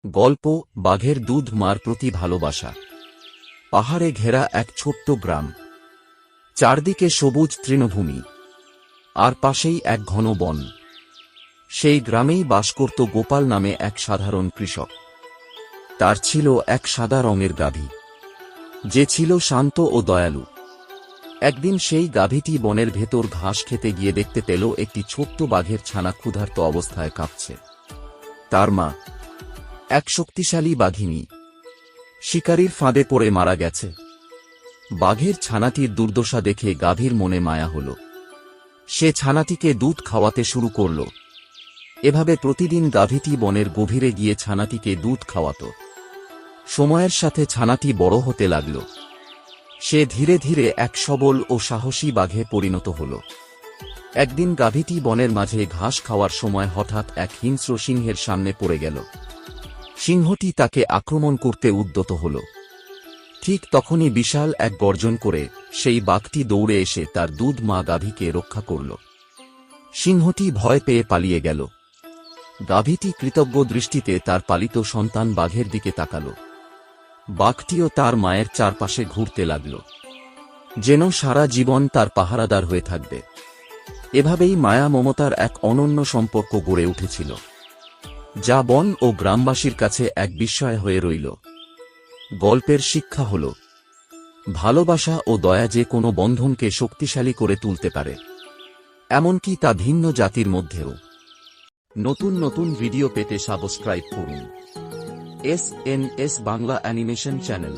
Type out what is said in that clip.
গল্প বাঘের দুধ মার প্রতি ভালোবাসা। পাহাড়ে ঘেরা এক ছোট্ট গ্রাম, চারদিকে সবুজ তৃণভূমি, আর পাশেই এক ঘন বন। সেই গ্রামেই বাস করত গোপাল নামে এক সাধারণ কৃষক। তার ছিল এক সাদা রঙের গাভী, যে ছিল শান্ত ও দয়ালু। একদিন সেই গাভীটি বনের ভেতর ঘাস খেতে গিয়ে দেখতে পেল একটি ছোট্ট বাঘের ছানা ক্ষুধার্ত অবস্থায় কাঁপছে। তার মা, এক শক্তিশালী বাঘিনী, শিকারীর ফাঁদে পড়ে মারা গেছে। বাঘের ছানাটির দুর্দশা দেখে গাভীর মনে মায়া হল। সে ছানাটিকে দুধ খাওয়াতে শুরু করল। এভাবে প্রতিদিন গাভীটি বনের গভীরে গিয়ে ছানাটিকে দুধ খাওয়াত। সময়ের সাথে ছানাটি বড় হতে লাগল। সে ধীরে ধীরে এক সবল ও সাহসী বাঘে পরিণত হল। একদিন গাভীটি বনের মাঝে ঘাস খাওয়ার সময় হঠাৎ এক হিংস্র সিংহের সামনে পড়ে গেল। সিংহটি তাকে আক্রমণ করতে উদ্যত হল। ঠিক তখনই বিশাল এক গর্জন করে সেই বাঘটি দৌড়ে এসে তার দুধ মা গাভীকে রক্ষা করল। সিংহটি ভয় পেয়ে পালিয়ে গেল। গাভীটি কৃতজ্ঞ দৃষ্টিতে তার পালিত সন্তান বাঘের দিকে তাকাল। বাঘটিও তার মায়ের চারপাশে ঘুরতে লাগল, যেন সারা জীবন তার পাহারাদার হয়ে থাকবে। এভাবেই মায়া মমতার এক অনন্য সম্পর্ক গড়ে উঠেছিল, যা বন ও গ্রামবাসীর কাছে এক বিস্ময় হয়ে রইল। গল্পের শিক্ষা হল, ভালোবাসা ও দয়া যে কোনো বন্ধনকে শক্তিশালী করে তুলতে পারে, এমনকি তা ভিন্ন জাতির মধ্যেও। নতুন নতুন ভিডিও পেতে সাবস্ক্রাইব করুন এস বাংলা অ্যানিমেশন চ্যানেল।